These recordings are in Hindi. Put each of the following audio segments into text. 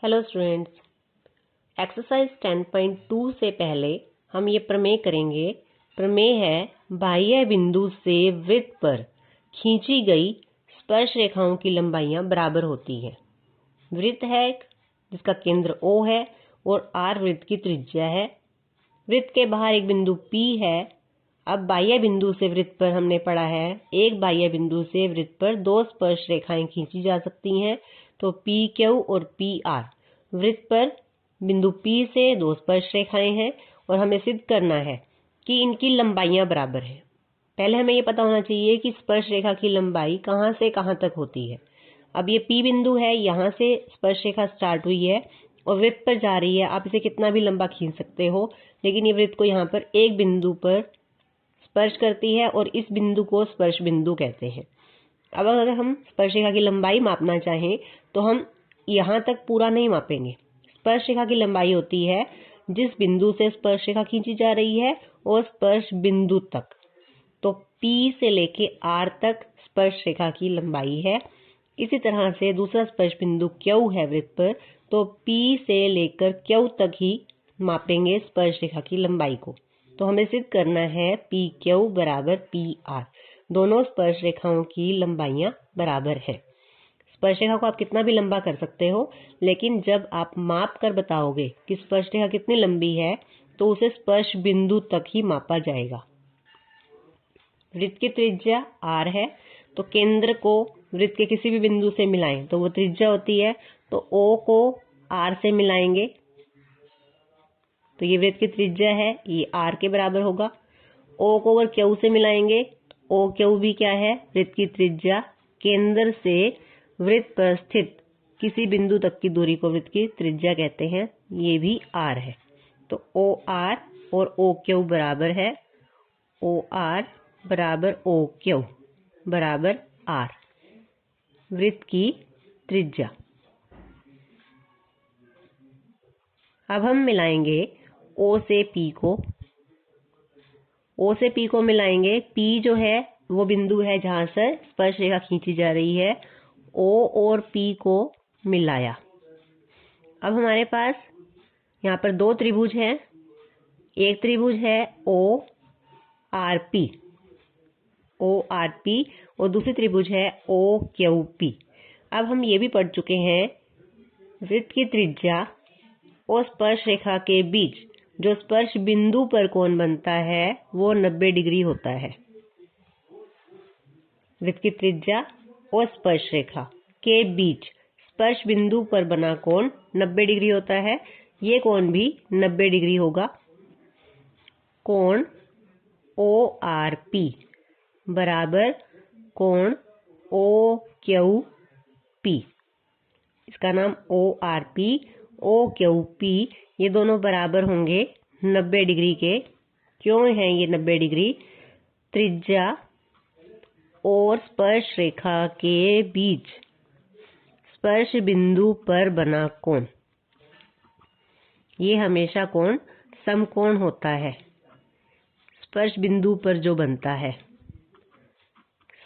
हेलो स्टूडेंट्स, एक्सरसाइज 10.2 से पहले हम ये प्रमेय करेंगे। प्रमेय है बाह्य बिंदु से वृत्त पर खींची गई स्पर्श रेखाओं की लंबाइयां बराबर होती हैं। वृत्त है एक जिसका केंद्र O है और R वृत्त की त्रिज्या है। वृत्त के बाहर एक बिंदु P है। अब बाह्य बिंदु से वृत्त पर हमने पढ़ा है, एक बाह्य बिंदु से वृत्त पर दो स्पर्श रेखाएं खींची जा सकती हैं, तो PQ और PR। वृत्त पर बिंदु P से दो स्पर्श रेखाएं हैं और हमें सिद्ध करना है कि इनकी लंबाइयां बराबर हैं। पहले हमें ये पता होना चाहिए कि स्पर्श रेखा की लंबाई कहां से कहां तक होती है। अब ये P बिंदु है, यहां से स्पर्श रेखा स्टार्ट हुई है और वृत्त पर जा रही है। आप इसे कितना भी लंबा खींच सकते हो, लेकिन ये वृत्त को यहाँ पर एक बिंदु पर स्पर्श करती है और इस बिंदु को स्पर्श बिंदु कहते हैं। अब अगर हम स्पर्श रेखा की लंबाई मापना चाहें तो हम यहाँ तक पूरा नहीं मापेंगे। स्पर्श रेखा की लंबाई होती है जिस बिंदु से स्पर्श रेखा खींची जा रही है और स्पर्श बिंदु तक। तो P से लेके R तक स्पर्श रेखा की लंबाई है। इसी तरह से दूसरा स्पर्श बिंदु Q है वृत्त पर, तो P से लेकर Q तक ही मापेंगे स्पर्श रेखा की लंबाई को। तो हमें सिद्ध करना है PQ बराबर PR। दोनों स्पर्श रेखाओं की लंबाइयां बराबर है। स्पर्श रेखा को आप कितना भी लंबा कर सकते हो, लेकिन जब आप माप कर बताओगे कि स्पर्श रेखा कितनी लंबी है तो उसे स्पर्श बिंदु तक ही मापा जाएगा। वृत्त की त्रिज्या R है, तो केंद्र को वृत्त के किसी भी बिंदु से मिलाएं तो वो त्रिज्या होती है। तो O को R से मिलाएंगे तो ये वृत्त की त्रिज्या है, ये R के बराबर होगा। O को अगर Q से मिलाएंगे, OQ भी क्या है, वृत्त की त्रिज्या। केंद्र से वृत्त पर स्थित किसी बिंदु तक की दूरी को वृत्त की त्रिज्या कहते हैं, ये भी R है। तो OR और OQ बराबर है, OR बराबर OQ बराबर R, वृत्त की त्रिज्या। अब हम मिलाएंगे O से P को। O से P को मिलाएंगे। P जो है वो बिंदु है जहां से स्पर्श रेखा खींची जा रही है। O और P को मिलाया। अब हमारे पास यहाँ पर दो त्रिभुज हैं। एक त्रिभुज है ORP और दूसरी त्रिभुज है OQP। अब हम ये भी पढ़ चुके हैं, वृत्त की त्रिज्या और स्पर्श रेखा के बीच जो स्पर्श बिंदु पर कोण बनता है वो 90 डिग्री होता है। वृत्त की त्रिज्या और स्पर्श रेखा के बीच स्पर्श बिंदु पर बना कोण 90 डिग्री होता है। ये कोण भी 90 डिग्री होगा। कोण ORP बराबर कोण OQP। इसका नाम ORP OQP, ये दोनों बराबर होंगे 90 डिग्री के। क्यों है ये 90 डिग्री? त्रिज्या और स्पर्श रेखा के बीच स्पर्श बिंदु पर बना कोण, ये हमेशा कोण समकोण होता है। स्पर्श बिंदु पर जो बनता है,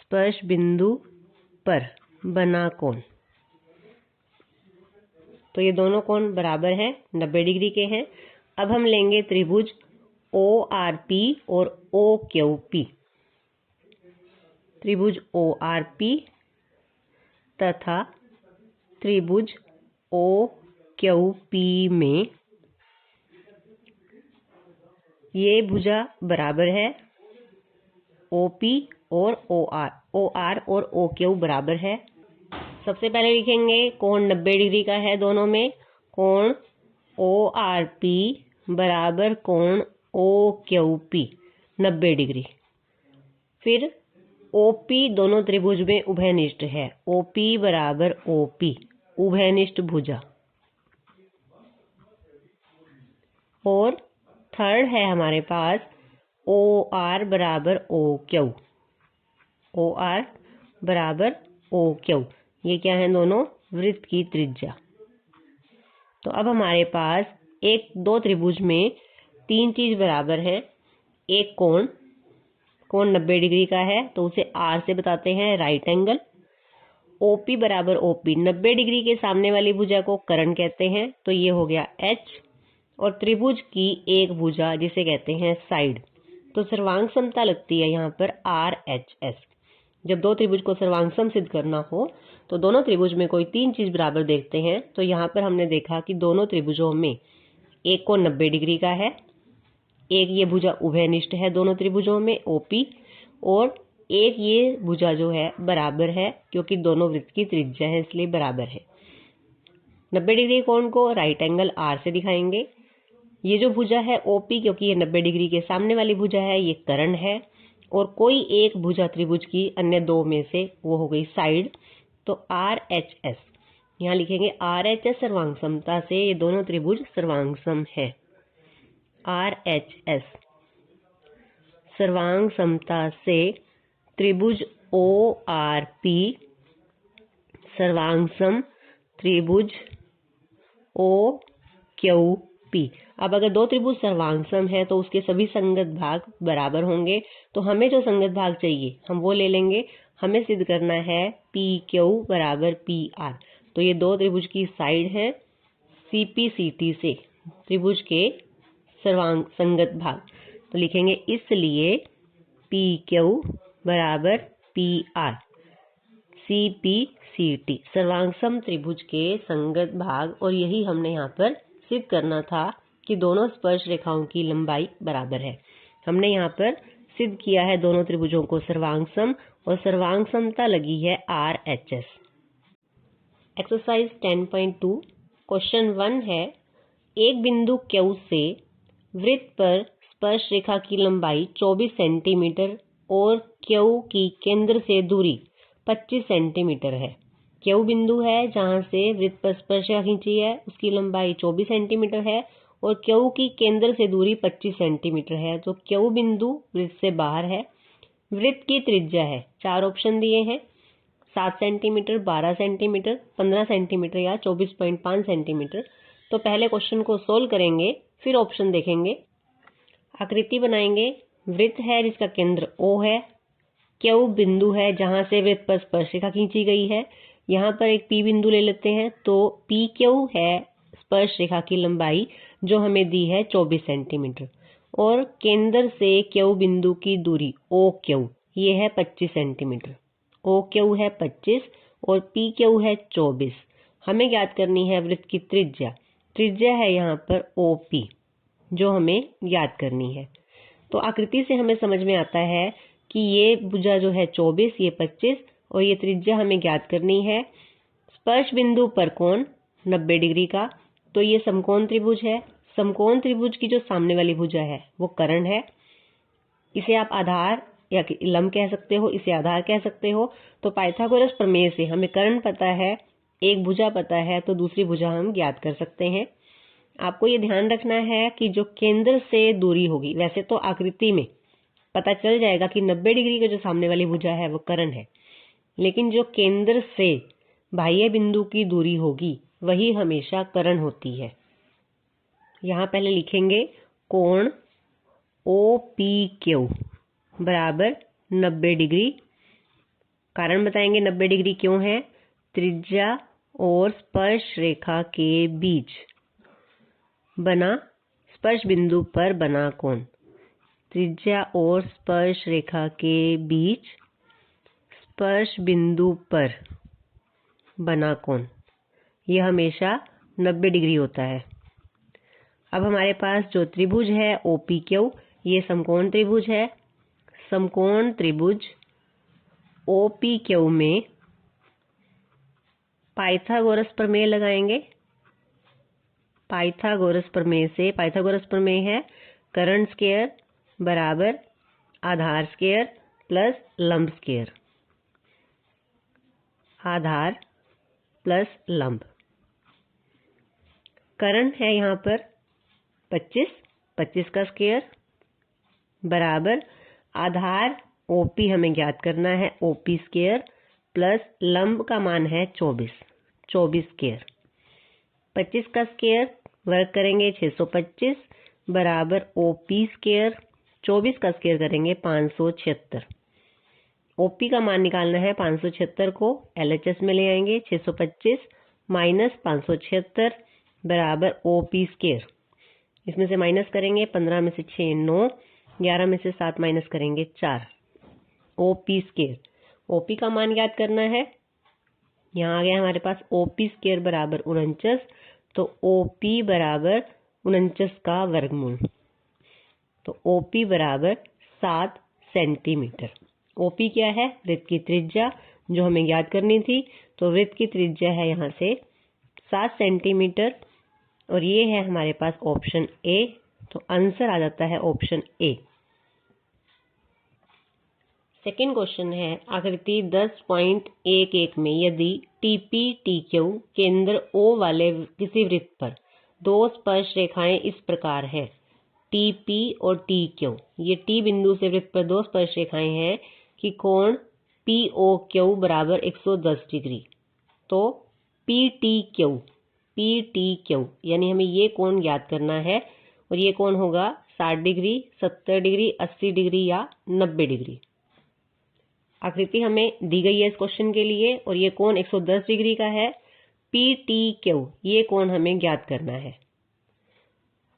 स्पर्श बिंदु पर बना कोण, तो ये दोनों कोण बराबर हैं, 90 डिग्री के हैं। अब हम लेंगे त्रिभुज ORP और OQP। त्रिभुज ORP तथा त्रिभुज OQP में ये भुजा बराबर है। OP और OR और OQ बराबर है। सबसे पहले लिखेंगे कोण 90 डिग्री का है दोनों में। कोण ORP बराबर कोण OQP 90 डिग्री। फिर OP दोनों त्रिभुज में उभयनिष्ठ है। OP बराबर OP उभयनिष्ठ भुजा। और थर्ड है हमारे पास OR बराबर OQ। OR बराबर OQ, ये क्या है, दोनों वृत्त की त्रिज्या। तो अब हमारे पास दो त्रिभुज में तीन चीज बराबर है। एक कोण 90 डिग्री का है तो उसे R से बताते हैं, राइट एंगल। OP बराबर OP, 90 डिग्री के सामने वाली भुजा को कर्ण कहते हैं, तो ये हो गया H, और त्रिभुज की एक भुजा जिसे कहते हैं साइड, तो सर्वांग समता लगती है यहाँ पर RHS। जब दो त्रिभुज को सर्वांग सम सिद्ध करना हो तो दोनों त्रिभुज में कोई तीन चीज बराबर देखते हैं, तो यहाँ पर हमने देखा कि दोनों त्रिभुजों में एक को 90 डिग्री का है, एक ये भुजा उभयनिष्ठ है दोनों त्रिभुजों में OP, और एक ये भुजा जो है बराबर है क्योंकि दोनों वृत्त की त्रिज्या है इसलिए बराबर है। 90 डिग्री कोण को राइट एंगल R से दिखाएंगे। ये जो भुजा है OP, क्योंकि ये 90 डिग्री के सामने वाली भुजा है, ये कर्ण है, और कोई एक भुजा त्रिभुज की अन्य दो में से वो हो गई साइड, तो RHS यहाँ लिखेंगे। RHS सर्वांग समता से ये दोनों त्रिभुज सर्वांग सम है। RHS सर्वांग समता से त्रिभुज ORP सर्वांग सम त्रिभुज OQP। अब अगर दो त्रिभुज सर्वांग सम है तो उसके सभी संगत भाग बराबर होंगे, तो हमें जो संगत भाग चाहिए हम वो ले लेंगे। हमें सिद्ध करना है PQ बराबर PR, तो ये दो त्रिभुज की साइड है CPCT से त्रिभुज के सर्वांग संगत भाग, तो लिखेंगे इसलिए PQ बराबर PR CPCT सर्वांग सम त्रिभुज के संगत भाग। और यही हमने यहाँ पर सिद्ध करना था कि दोनों स्पर्श रेखाओं की लंबाई बराबर है। हमने यहाँ पर सिद्ध किया है दोनों त्रिभुजों को सर्वांग सम, और सर्वांग समता लगी है RHS। एक्सरसाइज 10.2 क्वेश्चन 1 है, एक बिंदु Q से वृत्त पर स्पर्श रेखा की लंबाई 24 सेंटीमीटर और Q की केंद्र से दूरी 25 सेंटीमीटर है। Q बिंदु है जहां से वृत्त पर स्पर्श रेखा खींची है, उसकी लंबाई 24 सेंटीमीटर है और Q की केंद्र से दूरी 25 सेंटीमीटर है। तो Q बिंदु वृत्त से बाहर है। वृत्त की त्रिज्या है, चार ऑप्शन दिए हैं, 7 सेंटीमीटर, 12 सेंटीमीटर, 15 सेंटीमीटर या 24.5 सेंटीमीटर। तो पहले क्वेश्चन को सोल्व करेंगे, फिर ऑप्शन देखेंगे। आकृति बनाएंगे। वृत्त है जिसका केंद्र O है, Q बिंदु है जहां से वृत्त पर स्पर्श रेखा खींची गई है। यहाँ पर एक P बिंदु ले लेते हैं, तो PQ है स्पर्श रेखा की लंबाई जो हमें दी है 24 सेंटीमीटर, और केंद्र से Q बिंदु की दूरी OQ ये है 25 सेंटीमीटर। OQ है 25 और PQ है 24। हमें ज्ञात करनी है वृत्त की त्रिज्या। त्रिज्या है यहाँ पर OP जो हमें ज्ञात करनी है। तो आकृति से हमें समझ में आता है कि ये भुजा जो है 24, ये 25 और ये त्रिज्या हमें ज्ञात करनी है। स्पर्श बिंदु पर कोण 90 डिग्री का, तो ये समकोण त्रिभुज है। समकोण त्रिभुज की जो सामने वाली भुजा है वो कर्ण है। इसे आप आधार या लंब कह सकते हो, इसे आधार कह सकते हो। तो पाइथागोरस प्रमेय से हमें कर्ण पता है, एक भुजा पता है, तो दूसरी भुजा हम ज्ञात कर सकते हैं। आपको ये ध्यान रखना है कि जो केंद्र से दूरी होगी, वैसे तो आकृति में पता चल जाएगा कि 90 डिग्री का जो सामने वाली भुजा है वो कर्ण है, लेकिन जो केंद्र से बाह्य बिंदु की दूरी होगी वही हमेशा कर्ण होती है। यहाँ पहले लिखेंगे कोण OPQ बराबर 90 डिग्री। कारण बताएंगे 90 डिग्री क्यों है। त्रिज्या और स्पर्श रेखा के बीच बना, स्पर्श बिंदु पर बना कोण। त्रिज्या और स्पर्श रेखा के बीच स्पर्श बिंदु पर बना कोण यह हमेशा 90 डिग्री होता है। अब हमारे पास जो त्रिभुज है OPQ, ये समकोण त्रिभुज है। समकोण त्रिभुज OPQ में पाइथागोरस प्रमेय लगाएंगे। पाइथागोरस प्रमेय से, पाइथागोरस प्रमेय है कर्ण स्क्वायर बराबर आधार स्क्वायर प्लस लंब स्क्वायर। आधार प्लस लंब। कर्ण है यहाँ पर 25 का स्क्वायर बराबर आधार OP हमें ज्ञात करना है OP स्क्वायर प्लस लंब का मान है 24 स्क्वायर। 25 का स्क्वायर वर्ग करेंगे 625 बराबर OP स्क्वायर, 24 का स्क्वायर करेंगे 576। ओपी का मान निकालना है 576 को LHS में ले आएंगे। 625 माइनस 576 बराबर ओपी स्क्वायर। इसमें से माइनस करेंगे 15 में से 6 9, 11 में से 7 माइनस करेंगे 4, ओपी स्क्वायर। ओपी का मान याद करना है, यहाँ आ गया हमारे पास ओपी स्क्वायर बराबर 49, तो ओपी बराबर 49 का वर्गमूल, तो ओपी बराबर 7 सेंटीमीटर। ओपी क्या है? वृत्त की त्रिज्या जो हमें याद करनी थी, तो वृत्त की त्रिज्या है यहाँ से 7 सेंटीमीटर और ये है हमारे पास ऑप्शन ए, तो आंसर आ जाता है ऑप्शन ए। सेकेंड क्वेश्चन है आकृति 10.11 में यदि टीपी टीक्यू केंद्र ओ वाले किसी वृत्त पर दो स्पर्श रेखाएं इस प्रकार है, टीपी और टीक्यू, ये टी बिंदु से वृत्त पर दो स्पर्श रेखाएं हैं कि कोण POQ बराबर 110 डिग्री, तो PTQ यानी हमें ये कोण ज्ञात करना है और ये कोण होगा 60 डिग्री, 70 डिग्री, 80 डिग्री या 90 डिग्री। आकृति हमें दी गई है इस क्वेश्चन के लिए और ये कोण 110 डिग्री का है। PTQ ये कोण हमें ज्ञात करना है।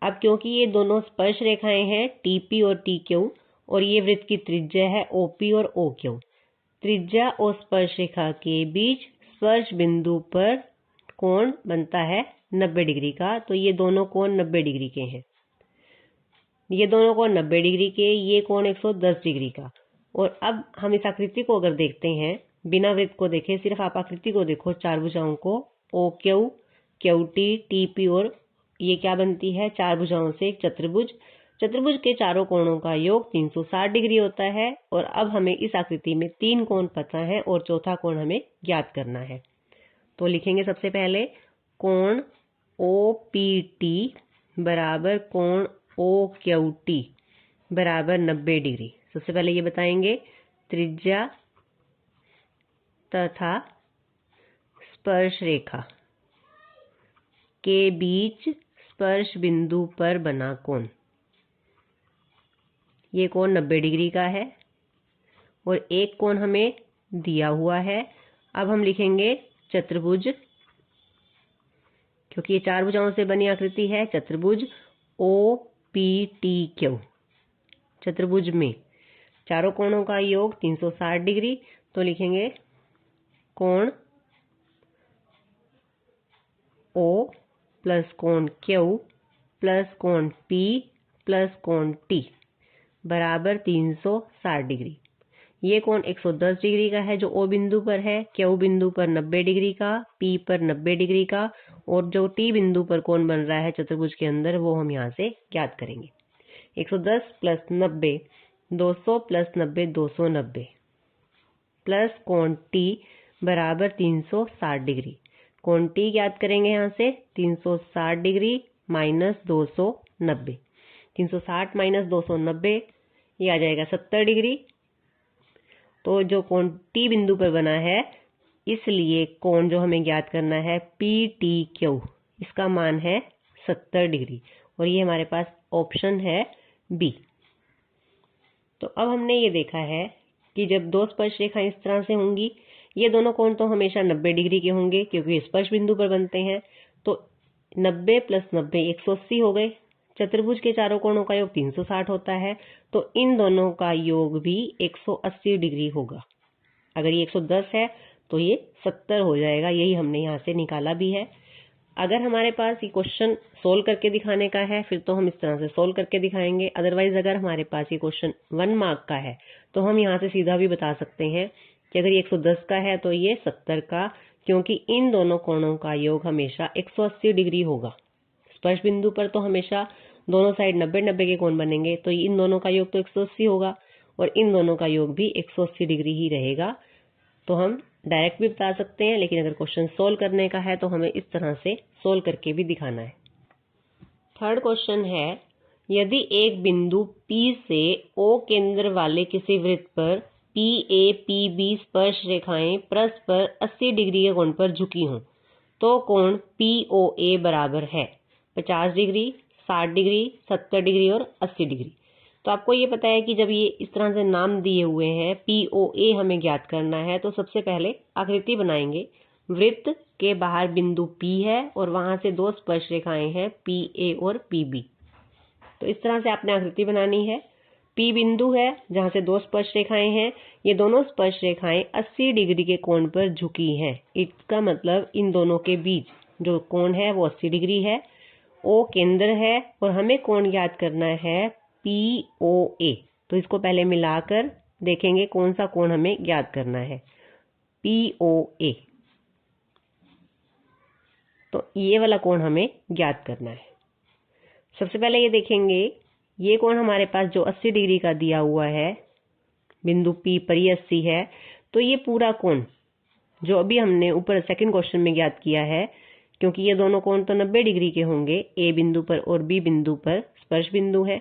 अब क्योंकि ये दोनों स्पर्श रेखाएं हैं TP और TQ और ये वृत्त की त्रिज्या है OP और OQ, त्रिज्या और स्पर्श रेखा के बीच स्पर्श बिंदु पर कोण बनता है 90 डिग्री का, तो ये दोनों कोण 90 डिग्री के हैं। ये दोनों कोण 90 डिग्री के, ये कोण 110 डिग्री का। और अब हम इस आकृति को अगर देखते हैं बिना वृत्त को देखे, सिर्फ आप आकृति को देखो, चार भुजाओं को OQ, QT, TP और ये क्या बनती है? चार भुजाओं से एक चतुर्भुज। चतुर्भुज के चारों कोणों का योग 360 डिग्री होता है। और अब हमें इस आकृति में 3 कोण पता है और चौथा कोण हमें ज्ञात करना है। तो लिखेंगे सबसे पहले कोण OPT बराबर कोण OQT बराबर 90 डिग्री। सबसे पहले ये बताएंगे त्रिज्या तथा स्पर्श रेखा के बीच स्पर्श बिंदु पर बना कोण, ये कोण 90 डिग्री का है और एक कोण हमें दिया हुआ है। अब हम लिखेंगे चतुर्भुज, क्योंकि ये चार भुजाओं से बनी आकृति है, चतुर्भुज OPTQ। चतुर्भुज में चारों कोणों का योग 360 डिग्री, तो लिखेंगे कोण O प्लस कोण Q प्लस कोण P प्लस कोण T बराबर 360 डिग्री। ये कोण 110 डिग्री का है जो O बिंदु पर है, Q बिंदु पर 90 डिग्री का, P पर 90 डिग्री का और जो T बिंदु पर कोण बन रहा है चतुर्भुज के अंदर वो हम यहाँ से ज्ञात करेंगे। 110 प्लस 90 200 प्लस 90 290 प्लस कोण T बराबर 360 डिग्री। कोण T ज्ञात करेंगे यहाँ से 360 डिग्री माइनस 290, 360 माइनस 290 ये आ जाएगा 70 डिग्री। तो जो कोण T बिंदु पर बना है, इसलिए कोण जो हमें ज्ञात करना है PTQ, इसका मान है 70 डिग्री और ये हमारे पास ऑप्शन है B। तो अब हमने ये देखा है कि जब दो स्पर्श रेखाएं इस तरह से होंगी, ये दोनों कोण तो हमेशा 90 डिग्री के होंगे क्योंकि स्पर्श बिंदु पर बनते हैं, तो 90 प्लस 90 180 हो गए। चतुर्भुज के चारों कोणों का योग 360 होता है, तो इन दोनों का योग भी 180 डिग्री होगा। अगर ये 110 है तो ये 70 हो जाएगा, यही हमने यहाँ से निकाला भी है। अगर हमारे पास ये क्वेश्चन सोल्व करके दिखाने का है फिर तो हम इस तरह से सोल्व करके दिखाएंगे। अदरवाइज अगर हमारे पास ये क्वेश्चन 1 मार्क का है तो हम यहाँ से सीधा भी बता सकते हैं कि अगर ये 110 का है तो ये 70 का, क्योंकि इन दोनों कोणों का योग हमेशा 180 डिग्री होगा। स्पर्श बिंदु पर तो हमेशा दोनों साइड 90-90 के कोण बनेंगे, तो इन दोनों का योग तो 180 होगा और इन दोनों का योग भी 180 डिग्री ही रहेगा। तो हम डायरेक्ट भी बता सकते हैं, लेकिन अगर क्वेश्चन सोल्व करने का है तो हमें इस तरह से सोल्व करके भी दिखाना है। थर्ड क्वेश्चन है, यदि एक बिंदु P से O केंद्र वाले किसी वृत्त पर PA PB स्पर्श रेखाएं परस्पर 80 डिग्री के कोण पर झुकी हों, तो कोण POA बराबर है 50 डिग्री, 60 डिग्री, 70 डिग्री और 80 डिग्री। तो आपको ये पता है कि जब ये इस तरह से नाम दिए हुए हैं, POA हमें ज्ञात करना है, तो सबसे पहले आकृति बनाएंगे। वृत्त के बाहर बिंदु P है और वहां से दो स्पर्श रेखाएं हैं PA और PB। तो इस तरह से आपने आकृति बनानी है। P बिंदु है जहां से दो स्पर्श रेखाएं हैं। ये दोनों स्पर्श रेखाएं 80 डिग्री के कोण पर झुकी हैं। इसका मतलब इन दोनों के बीच जो कोण है वो 80 डिग्री है। O केंद्र है और हमें कोण ज्ञात करना है POA। तो इसको पहले मिलाकर देखेंगे कौन सा कोण हमें ज्ञात करना है। POA, तो ये वाला कोण हमें ज्ञात करना है। सबसे पहले ये देखेंगे, ये कोण हमारे पास जो 80 डिग्री का दिया हुआ है, बिंदु P पर ही 80 है, तो ये पूरा कोण जो अभी हमने ऊपर सेकंड क्वेश्चन में ज्ञात किया है, क्योंकि ये दोनों कोण तो 90 डिग्री के होंगे, A बिंदु पर और B बिंदु पर स्पर्श बिंदु है।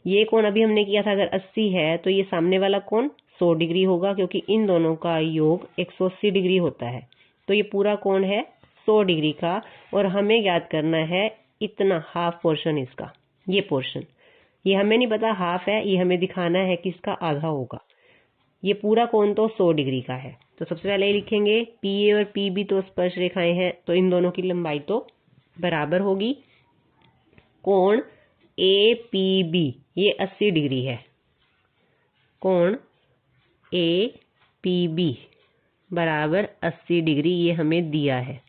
ये कोण अभी हमने किया था, अगर 80 है तो ये सामने वाला कोण 100 डिग्री होगा, क्योंकि इन दोनों का योग 180 डिग्री होता है। तो ये पूरा कोण है 100 डिग्री का और हमें ज्ञात करना है इतना हाफ पोर्शन इसका। ये पोर्शन, ये हमें नहीं पता हाफ है, ये हमें दिखाना है कि इसका आधा होगा। ये पूरा कोण तो 100 डिग्री का है। तो सबसे पहले लिखेंगे PA और PB तो स्पर्श रेखाएं हैं, तो इन दोनों की लंबाई तो बराबर होगी। कोण APB ये 80 डिग्री है। कोण APB बराबर 80 डिग्री ये हमें दिया है।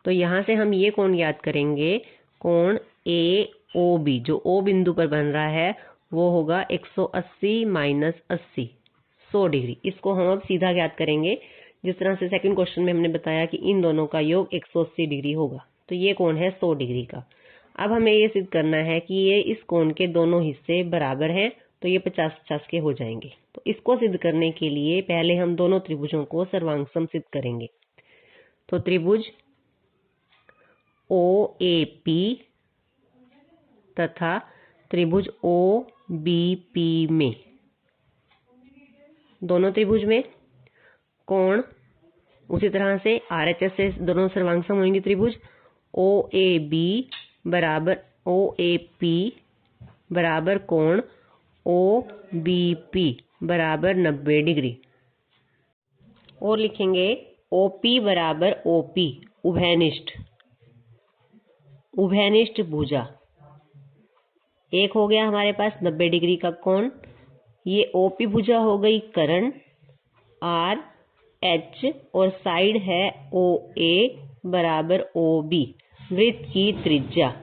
तो यहां से हम ये कोण याद करेंगे, कोण AOB जो O बिंदु पर बन रहा है वो होगा 180 माइनस 80, 100 डिग्री। इसको हम अब सीधा ज्ञात करेंगे, जिस तरह से सेकंड क्वेश्चन में हमने बताया कि इन दोनों का योग 180 डिग्री होगा। तो ये कोण है 100 डिग्री का। अब हमें ये सिद्ध करना है कि ये इस कोण के दोनों हिस्से बराबर हैं, तो ये 50-50 के हो जाएंगे। तो इसको सिद्ध करने के लिए पहले हम दोनों त्रिभुजों को सर्वांगसम सिद्ध करेंगे। तो त्रिभुज OAP तथा त्रिभुज OBP में, दोनों त्रिभुज में कोण उसी तरह से RHS से दोनों सर्वांगसम होंगे। त्रिभुज OAB बराबर OAP बराबर कोण OBP बराबर 90 डिग्री। और लिखेंगे OP बराबर OP उभयनिष्ठ, उभयनिष्ठ भुजा। एक हो गया हमारे पास 90 डिग्री का कोण। ये OP भुजा हो गई कर्ण RH और साइड है OA बराबर OB, वृत्त की त्रिज्या।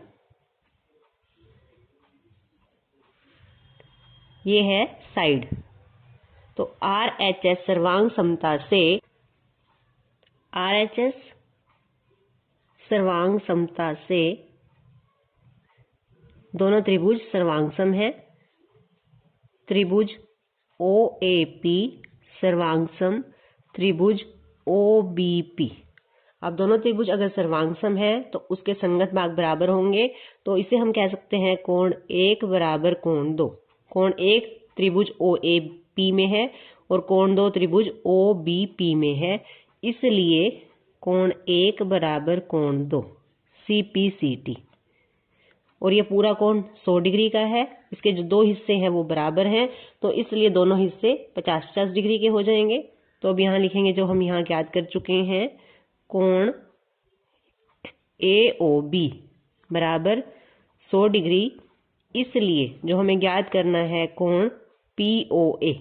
ये है साइड। तो RHS सर्वांग समता से, RHS सर्वांग समता से दोनों त्रिभुज सर्वांगसम है। त्रिभुज OAP सर्वांगसम त्रिभुज OBP। अब दोनों त्रिभुज अगर सर्वांगसम है तो उसके संगत भाग बराबर होंगे, तो इसे हम कह सकते हैं कोण 1 बराबर कोण 2। कोण 1 त्रिभुज OAP में है और कोण 2 त्रिभुज OBP में है, इसलिए कोण 1 बराबर कोण 2 CPCT। और ये पूरा कोण 100 डिग्री का है। इसके जो दो हिस्से हैं वो बराबर हैं, तो इसलिए दोनों हिस्से 50-50 डिग्री के हो जाएंगे। तो अब यहाँ लिखेंगे जो हम यहाँ ज्ञात कर चुके हैं, कोण AOB बराबर 100 डिग्री, इसलिए जो हमें ज्ञात करना है कोण POA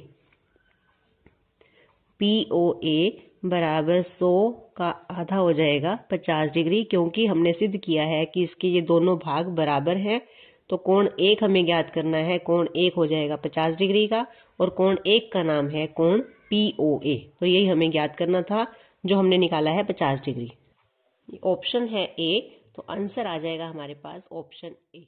बराबर 100 का आधा हो जाएगा 50 डिग्री, क्योंकि हमने सिद्ध किया है कि इसके ये दोनों भाग बराबर हैं। तो कोण 1 हमें ज्ञात करना है, कोण 1 हो जाएगा 50 डिग्री का और कोण 1 का नाम है कोण POA। तो यही हमें ज्ञात करना था, जो हमने निकाला है 50 डिग्री। ऑप्शन है A, तो आंसर आ जाएगा हमारे पास ऑप्शन A।